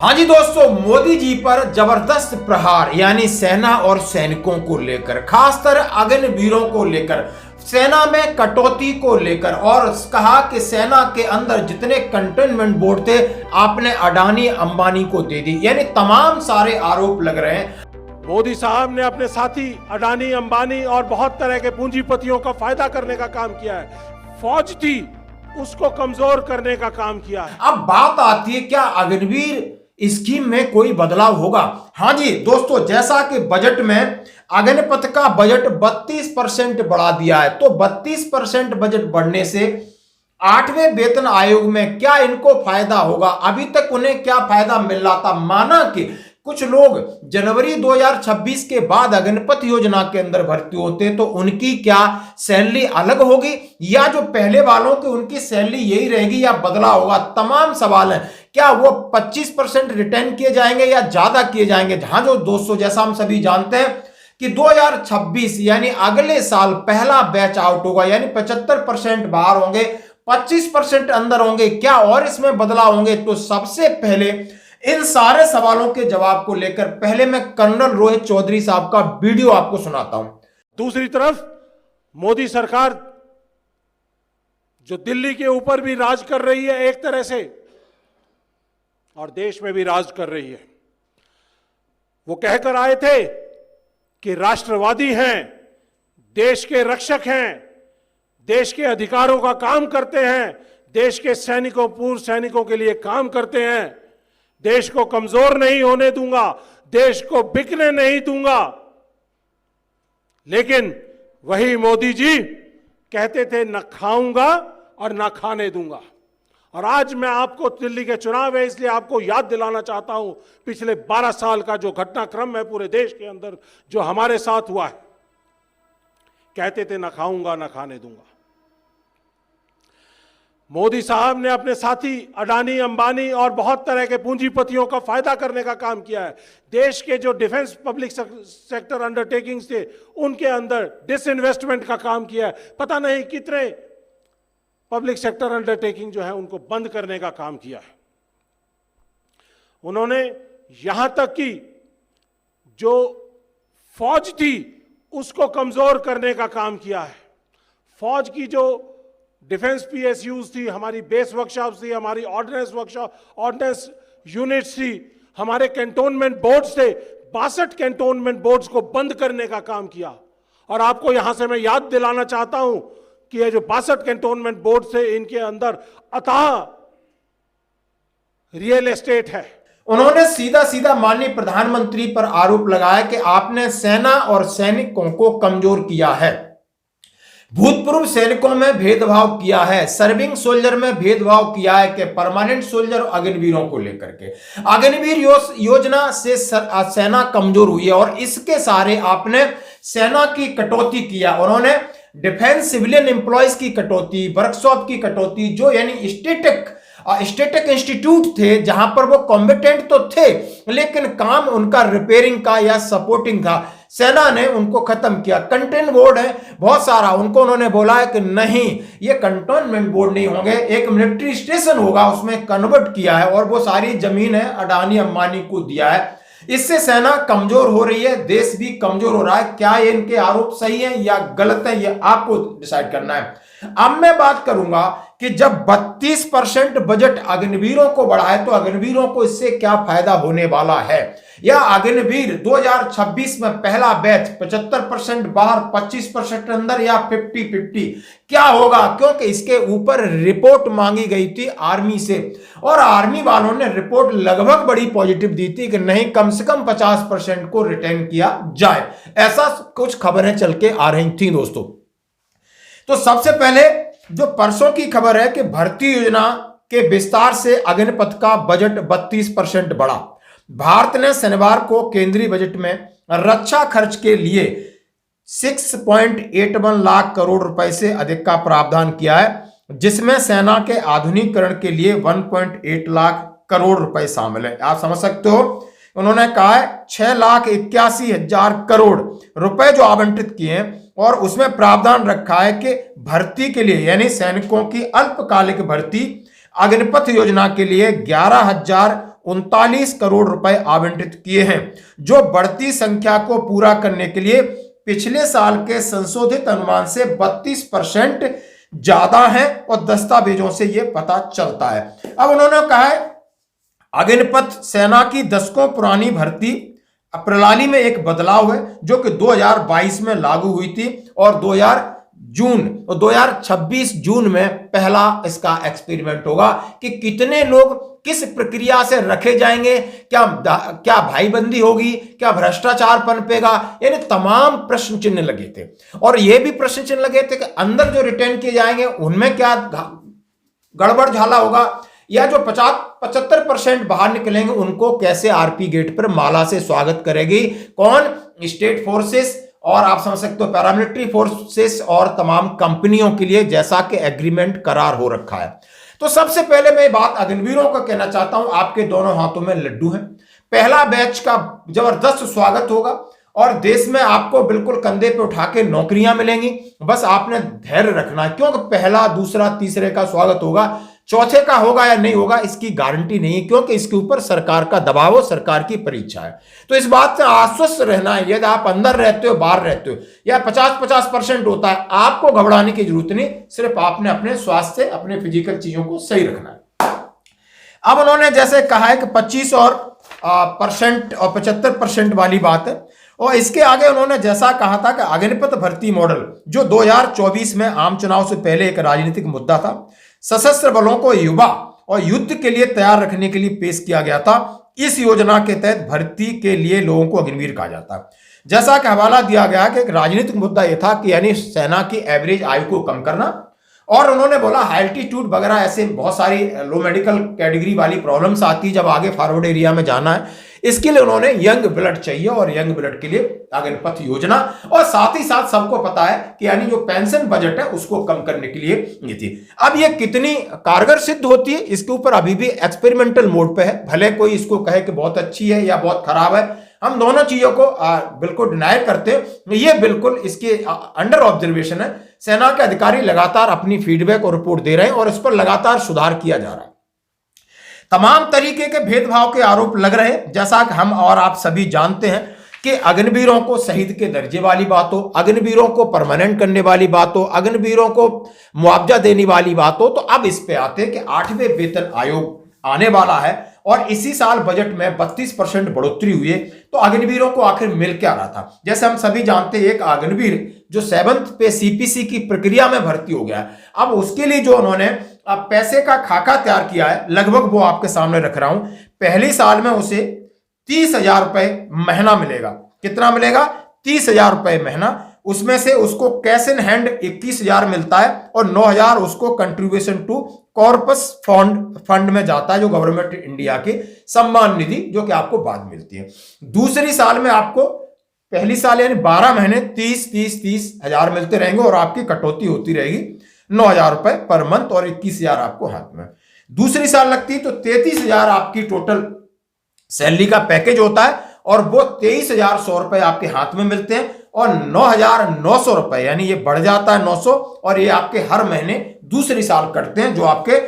हाँ जी दोस्तों, मोदी जी पर जबरदस्त प्रहार यानी सेना और सैनिकों को लेकर, खासकर अग्निवीरों को लेकर, सेना में कटौती को लेकर, और कहा कि सेना के अंदर जितने कंटेनमेंट बोर्ड थे आपने अडानी अंबानी को दे दी। यानी तमाम सारे आरोप लग रहे हैं। मोदी साहब ने अपने साथी अडानी अंबानी और बहुत तरह के पूंजीपतियों का फायदा करने का काम किया है। फौज थी उसको कमजोर करने का काम किया है। अब बात आती है, क्या अग्निवीर स्कीम में कोई बदलाव होगा? हाँ जी दोस्तों, जैसा कि बजट में अग्निपथ का बजट 32% बढ़ा दिया है, तो 32% बजट बढ़ने से 8वें वेतन आयोग में क्या इनको फायदा होगा? अभी तक उन्हें क्या फायदा मिल रहा था? माना कि कुछ लोग जनवरी 2026 के बाद अग्निपथ योजना के अंदर भर्ती होते तो उनकी क्या सैलरी अलग होगी, या जो पहले वालों की उनकी सैलरी यही रहेगी, या बदलाव होगा? तमाम सवाल हैं। क्या वो 25% रिटर्न किए जाएंगे या ज्यादा किए जाएंगे? जहां जो दोस्तों, जैसा हम सभी जानते हैं कि 2026 यानी अगले साल पहला बैच आउट होगा, यानी 75% बाहर होंगे, 25% अंदर होंगे। क्या और इसमें बदलाव होंगे? तो सबसे पहले इन सारे सवालों के जवाब को लेकर पहले मैं कर्नल रोहित चौधरी साहब का वीडियो आपको सुनाता हूं। दूसरी तरफ मोदी सरकार जो दिल्ली के ऊपर भी राज कर रही है एक तरह से, और देश में भी राज कर रही है। वो कहकर आए थे कि राष्ट्रवादी हैं, देश के रक्षक हैं, देश के अधिकारों का काम करते हैं, देश के सैनिकों, पूर्व सैनिकों के लिए काम करते हैं, देश को कमजोर नहीं होने दूंगा, देश को बिकने नहीं दूंगा। लेकिन वही मोदी जी कहते थे न खाऊंगा और न खाने दूंगा। और आज मैं आपको, दिल्ली के चुनाव है इसलिए आपको याद दिलाना चाहता हूं पिछले 12 साल का जो घटनाक्रम है पूरे देश के अंदर जो हमारे साथ हुआ है। कहते थे न खाऊंगा न खाने दूंगा। मोदी साहब ने अपने साथी अडानी अंबानी और बहुत तरह के पूंजीपतियों का फायदा करने का काम किया है। देश के जो डिफेंस पब्लिक सेक्टर अंडरटेकिंग्स थे उनके अंदर डिसइन्वेस्टमेंट का काम किया है। पता नहीं कितने पब्लिक सेक्टर अंडरटेकिंग जो है उनको बंद करने का काम किया है। उन्होंने यहां तक कि जो फौज थी उसको कमजोर करने का काम किया है। फौज की जो डिफेंस पीएसयूज थी, हमारी बेस वर्कशॉप्स थी, हमारी ऑर्डिनेंस वर्कशॉप, ऑर्डिनेंस यूनिट्स थी, हमारे कैंटोनमेंट बोर्ड्स थे, 62 कैंटोनमेंट बोर्ड्स को बंद करने का काम किया। और आपको यहां से मैं याद दिलाना चाहता हूं कि ये जो 62 कैंटोनमेंट बोर्ड थे इनके अंदर अथाह रियल एस्टेट है। उन्होंने सीधा सीधा माननीय प्रधानमंत्री पर आरोप लगाया कि आपने सेना और सैनिकों को कमजोर किया है, भूतपूर्व सैनिकों में भेदभाव किया है, सर्विंग सोल्जर में भेदभाव किया है, कि परमानेंट सोल्जर और अग्निवीरों को लेकर के अग्निवीर योजना से सेना कमजोर हुई है, और इसके सारे आपने सेना की कटौती किया। उन्होंने डिफेंस सिविलियन एम्प्लॉयज की कटौती, वर्कशॉप की कटौती, जो यानी स्टेटिक इंस्टीट्यूट थे जहां पर वो कॉम्बिटेंट तो थे लेकिन काम उनका रिपेयरिंग का या सपोर्टिंग था, सेना ने उनको खत्म किया। कंटेन बोर्ड है बहुत सारा, उनको उन्होंने बोला है कि नहीं, ये कंटोनमेंट बोर्ड नहीं होंगे, एक मिलिट्री स्टेशन होगा, उसमें कन्वर्ट किया है, और वो सारी जमीन है अडानी अंबानी को दिया है। इससे सेना कमजोर हो रही है, देश भी कमजोर हो रहा है। क्या ये इनके आरोप सही है या गलत है, ये आपको डिसाइड करना है। अब मैं बात करूंगा कि जब 32% बजट अग्निवीरों को बढ़ा है तो अग्निवीरों को इससे क्या फायदा होने वाला है, या अग्निवीर 2026 में पहला बैच 75% बाहर, 25% अंदर, या 50-50 क्या होगा? क्योंकि इसके ऊपर रिपोर्ट मांगी गई थी आर्मी से, और आर्मी वालों ने रिपोर्ट लगभग बड़ी पॉजिटिव दी थी कि नहीं, कम से कम 50% को रिटर्न किया जाए। ऐसा कुछ खबरें चल के आ रही थी दोस्तों। तो सबसे पहले जो परसों की खबर है कि भर्ती योजना के विस्तार से अग्निपथ का बजट 32% बढ़ा। भारत ने शनिवार को केंद्रीय बजट में रक्षा खर्च के लिए 6.81 लाख करोड़ रुपए से अधिक का प्रावधान किया है, जिसमें सेना के आधुनिकीकरण के लिए 1.8 लाख करोड़ रुपए शामिल है। आप समझ सकते हो, उन्होंने कहा है 6,81,000 करोड़ रुपए जो आवंटित किए हैं, और उसमें प्रावधान रखा है कि भर्ती के लिए यानी सैनिकों की अल्पकालिक भर्ती अग्निपथ योजना के लिए 11,000 39 करोड़ रुपए आवंटित किए हैं, जो बढ़ती संख्या को पूरा करने के लिए पिछले साल के संशोधित अनुमान से 32% ज्यादा है और दस्तावेजों से यह पता चलता है। अब उन्होंने कहा है अग्निपथ सेना की दशकों पुरानी भर्ती प्रणाली में एक बदलाव है जो कि 2022 में लागू हुई थी और 2026 जून में पहला इसका एक्सपेरिमेंट होगा कि कितने लोग किस प्रक्रिया से रखे जाएंगे, क्या भाईबंदी होगी, क्या भ्रष्टाचार पनपेगा, यानी तमाम प्रश्न चिन्ह लगे थे। और यह भी प्रश्न चिन्ह लगे थे कि अंदर जो रिटेन किए जाएंगे उनमें क्या गड़बड़ झाला होगा, या जो 75% बाहर निकलेंगे उनको कैसे आरपी गेट पर माला से स्वागत करेगी कौन, स्टेट फोर्सेस और आप समझ सकते हो पैरामिलिट्री फोर्सेस और तमाम कंपनियों के लिए, जैसा कि एग्रीमेंट करार हो रखा है। तो सबसे पहले मैं बात अग्निवीरों का कहना चाहता हूं, आपके दोनों हाथों में लड्डू है। पहला बैच का जबरदस्त स्वागत होगा और देश में आपको बिल्कुल कंधे पे उठा के नौकरियां मिलेंगी। बस आपने धैर्य रखना है, क्योंकि पहला, दूसरा, तीसरे का स्वागत होगा, चौथे का होगा या नहीं होगा इसकी गारंटी नहीं, क्योंकि इसके ऊपर सरकार का दबाव हो, सरकार की परीक्षा है। तो इस बात से आश्वस्त रहना है, यदि आप अंदर रहते हो, बाहर रहते हो, या 50-50% होता है, आपको घबराने की जरूरत नहीं, सिर्फ आपने अपने स्वास्थ्य से, अपने फिजिकल चीजों को सही रखना है। अब उन्होंने जैसे कहा है कि 25% और 75% वाली बात है, और इसके आगे उन्होंने जैसा कहा था कि अग्निपथ भर्ती मॉडल जो 2024 में आम चुनाव से पहले एक राजनीतिक मुद्दा था, सशस्त्र बलों को युवा और युद्ध के लिए तैयार रखने के लिए पेश किया गया था। इस योजना के तहत भर्ती के लिए लोगों को अग्निवीर कहा जाता है। जैसा कि हवाला दिया गया कि एक राजनीतिक मुद्दा यह था कि यानी सेना की एवरेज आयु को कम करना, और उन्होंने बोला हाई एल्टीट्यूड वगैरह ऐसे बहुत सारी लो मेडिकल कैटेगरी वाली प्रॉब्लम्स आती है जब आगे फॉरवर्ड एरिया में जाना है, इसके लिए उन्होंने यंग ब्लड चाहिए और यंग ब्लड के लिए अग्निपथ योजना, और साथ ही साथ सबको पता है कि यानी जो पेंशन बजट है उसको कम करने के लिए ये थी। अब ये कितनी कारगर सिद्ध होती है इसके ऊपर अभी भी एक्सपेरिमेंटल मोड पे है, भले कोई इसको कहे कि बहुत अच्छी है या बहुत खराब है, हम दोनों चीजों को बिल्कुल डिनाई करते हैं, ये बिल्कुल इसके अंडर ऑब्जर्वेशन है। सेना के अधिकारी लगातार अपनी फीडबैक और रिपोर्ट दे रहे हैं और इस पर लगातार सुधार किया जा रहा है। तमाम तरीके के भेदभाव के आरोप लग रहे हैं, जैसा कि हम और आप सभी जानते हैं कि अग्निवीरों को शहीद के दर्जे वाली बात हो, अग्निवीरों को परमानेंट करने वाली बात हो, अग्निवीरों को मुआवजा देने वाली बात हो। तो अब इस पे आते हैं कि 8वें वेतन आयोग आने वाला है और इसी साल बजट में 32% बढ़ोतरी हुई है। तो अग्निवीरों को आखिर मिल क्या रहा था? जैसे हम सभी जानते हैं एक अग्निवीर जो 7th पे सीपीसी की प्रक्रिया में भर्ती हो गया है, अब उसके लिए जो उन्होंने पैसे का खाका तैयार किया है, लगभग वो आपके सामने रख रहा हूं। पहले साल में उसे 30,000 रुपए महीना मिलेगा। कितना मिलेगा? 30,000 रुपए महीना। उसमें से उसको कैश इन हैंड 21,000 मिलता है और 9,000 उसको कंट्रीब्यूशन टू कॉर्पस फंड में जाता है, जो गवर्नमेंट इंडिया की सम्मान निधि, जो कि आपको बाद मिलती है। दूसरी साल में आपको पहली साल यानी 12 महीने 30,000 मिलते रहेंगे और आपकी कटौती होती रहेगी 9,000 रुपए पर मंथ और 21,000 आपको हाथ में। दूसरी साल लगती है तो 33,000 आपकी टोटल सैलरी का पैकेज होता है और वो 23,100 रुपए आपके हाथ में मिलते हैं और 9,900 रुपए यानी ये बढ़ जाता है 900 और ये आपके हर महीने दूसरी साल कटते हैं जो आपके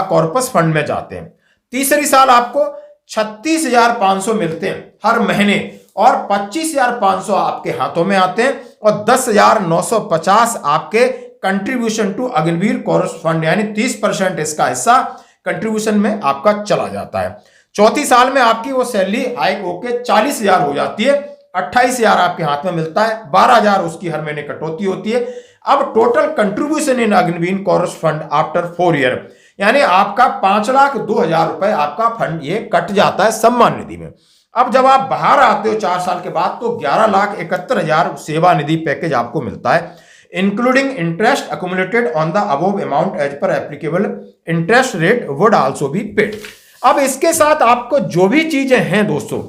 कॉर्पस फंड में जाते हैं। तीसरी साल आपको 36,500 मिलते हैं हर महीने और 25,500 आपके हाथों में आते हैं और 10,950 आपके contribution to Agniveer corpus fund यानी 30% इसका हिस्सा कंट्रीब्यूशन में आपका चला जाता है। चौथी साल में आपकी वो सैलरी हाइक होकर 40,000 हो जाती है, 28,000 आपके हाथ में मिलता है, 12,000 उसकी हर महीने कटौती होती है। अब total contribution in Agniveer corpus fund after 4 year यानी आपका 5,02,000 रुपए आपका फंड ये कट जाता है सम्मान निधि में। अब जब आप बाहर आते हो 4 साल के बाद तो 11,71,000 सेवा निधि पैकेज आपको मिलता है, including interest accumulated on the above amount as per applicable interest rate would also be paid. अब इसके साथ आपको जो भी चीजें हैं दोस्तों,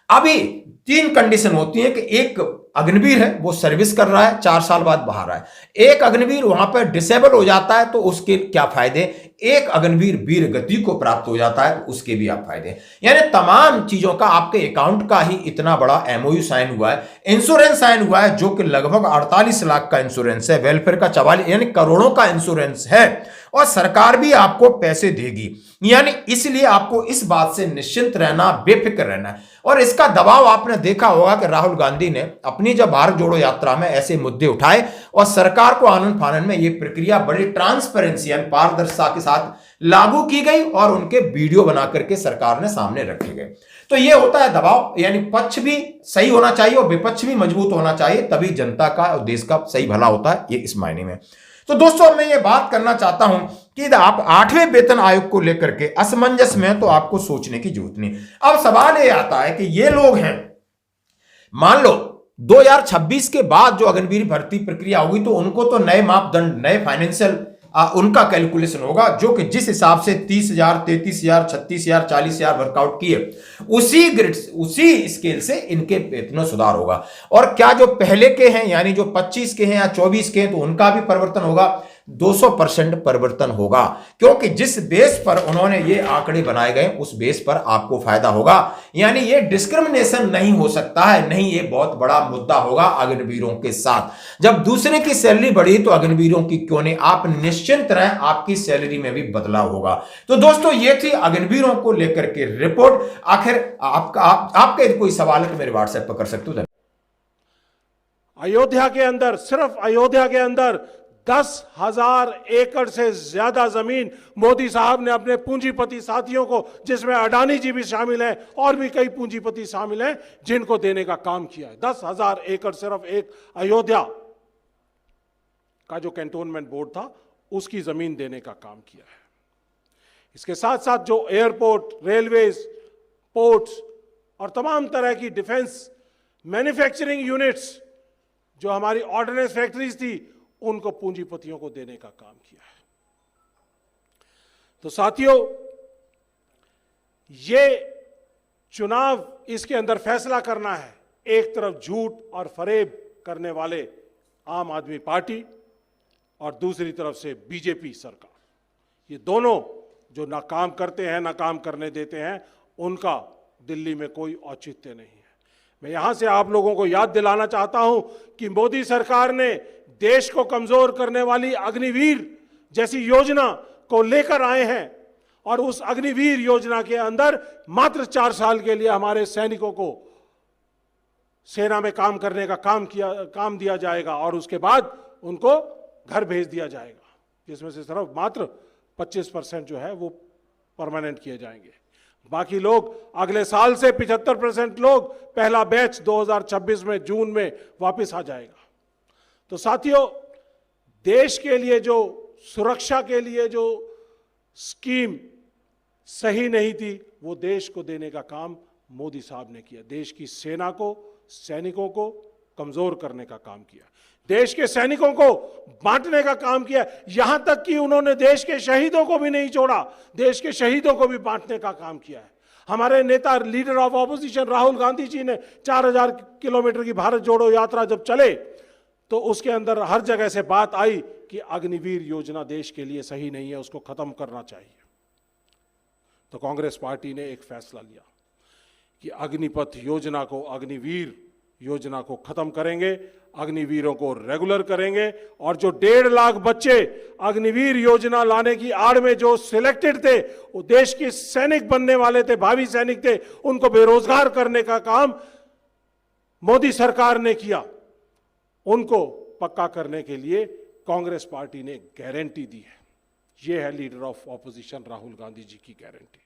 अभी 3 कंडीशन होती है कि एक अग्निवीर है वो सर्विस कर रहा है 4 साल बाद बाहर आए, एक अग्निवीर वहां पर डिसेबल हो जाता है तो उसके क्या फायदे, एक अग्निवीर वीर गति को प्राप्त हो जाता है तो उसके भी आप फायदे। यानी तमाम चीजों का आपके अकाउंट का ही इतना बड़ा एमओयू साइन हुआ है, इंश्योरेंस साइन हुआ है जो कि लगभग 48 लाख का इंश्योरेंस है, वेलफेयर का 44 यानी करोड़ों का इंश्योरेंस है और सरकार भी आपको पैसे देगी। यानी इसलिए आपको इस बात से निश्चिंत रहना, बेफिक्र रहना है। और इसका दबाव आपने देखा होगा कि राहुल गांधी ने अपनी जब भारत जोड़ो यात्रा में ऐसे मुद्दे उठाए और सरकार को आनन फानन में यह प्रक्रिया बड़ी ट्रांसपेरेंसी यानी पारदर्शिता के साथ लागू की गई और उनके वीडियो बना करके सरकार ने सामने रखे गए। तो यह होता है दबाव, यानी पक्ष भी सही होना चाहिए और विपक्ष भी मजबूत होना चाहिए, तभी जनता का और देश का सही भला होता है, ये इस मायने में। तो दोस्तों मैं ये बात करना चाहता हूं कि आप 8वें वेतन आयोग को लेकर के असमंजस में तो आपको सोचने की जरूरत नहीं। अब सवाल ये आता है कि ये लोग हैं, मान लो 2026 के बाद जो अग्निवीर भर्ती प्रक्रिया होगी तो उनको तो नए मापदंड, नए फाइनेंशियल उनका कैलकुलेशन होगा, जो कि जिस हिसाब से 30,000, 33,000, 36,000, 40,000 वर्कआउट किए उसी ग्रिड, उसी स्केल से इनके वेतनों सुधार होगा। और क्या जो पहले के हैं यानी जो 25 के हैं या 24 के हैं तो उनका भी परिवर्तन होगा, 200% परिवर्तन होगा, क्योंकि जिस बेस पर उन्होंने ये आंकड़े बनाए गए उस बेस पर आपको फायदा होगा। यानी ये डिस्क्रिमिनेशन नहीं हो सकता है, नहीं, ये बहुत बड़ा मुद्दा होगा अग्निवीरों के साथ। जब दूसरे की सैलरी बढ़ी तो अग्निवीरों की क्यों नहीं, आप निश्चिंत रहें, आपकी सैलरी में भी बदलाव होगा। तो दोस्तों ये थी अग्निवीरों को लेकर के रिपोर्ट। आखिर आपके कोई सवाल है तो मेरे व्हाट्सएप पर कर सकते हो। अयोध्या के अंदर, सिर्फ अयोध्या के अंदर 10,000 एकड़ से ज्यादा जमीन मोदी साहब ने अपने पूंजीपति साथियों को, जिसमें अडानी जी भी शामिल हैं और भी कई पूंजीपति शामिल हैं, जिनको देने का काम किया है। 10,000 एकड़ सिर्फ एक अयोध्या का जो कैंटोनमेंट बोर्ड था उसकी जमीन देने का काम किया है। इसके साथ साथ जो एयरपोर्ट, रेलवेज, पोर्ट्स और तमाम तरह की डिफेंस मैन्युफैक्चरिंग यूनिट्स, जो हमारी ऑर्डिनेंस फैक्ट्रीज थी, उनको पूंजीपतियों को देने का काम किया है। तो साथियों, ये चुनाव, इसके अंदर फैसला करना है। एक तरफ झूठ और फरेब करने वाले आम आदमी पार्टी और दूसरी तरफ से बीजेपी सरकार, ये दोनों जो ना काम करते हैं ना काम करने देते हैं, उनका दिल्ली में कोई औचित्य नहीं है। मैं यहां से आप लोगों को याद दिलाना चाहता हूं कि मोदी सरकार ने देश को कमजोर करने वाली अग्निवीर जैसी योजना को लेकर आए हैं और उस अग्निवीर योजना के अंदर मात्र 4 साल के लिए हमारे सैनिकों को सेना में काम करने का काम दिया जाएगा और उसके बाद उनको घर भेज दिया जाएगा, जिसमें से सिर्फ मात्र 25% जो है वो परमानेंट किए जाएंगे। बाकी लोग अगले साल से 75% लोग, पहला बैच 2026 में जून में वापस आ जाएगा। तो साथियों, देश के लिए जो सुरक्षा के लिए जो स्कीम सही नहीं थी, वो देश को देने का काम मोदी साहब ने किया। देश की सेना को, सैनिकों को कमजोर करने का काम किया, देश के सैनिकों को बांटने का काम किया, यहां तक कि उन्होंने देश के शहीदों को भी नहीं छोड़ा, देश के शहीदों को भी बांटने का काम किया है। हमारे नेता, leader of opposition Rahul Gandhi ji ने 4,000 किलोमीटर की भारत जोड़ो यात्रा जब चले तो उसके अंदर हर जगह से बात आई कि अग्निवीर योजना देश के लिए सही नहीं है, उसको खत्म करना चाहिए। तो कांग्रेस पार्टी ने एक फैसला लिया कि अग्निपथ योजना को, अग्निवीर योजना को खत्म करेंगे, अग्निवीरों को रेगुलर करेंगे और जो 1.5 लाख बच्चे अग्निवीर योजना लाने की आड़ में जो सिलेक्टेड थे, वो देश के सैनिक बनने वाले थे, भावी सैनिक थे, उनको बेरोजगार करने का काम मोदी सरकार ने किया। उनको पक्का करने के लिए कांग्रेस पार्टी ने गारंटी दी है। यह है leader of opposition Rahul Gandhi ji की गारंटी।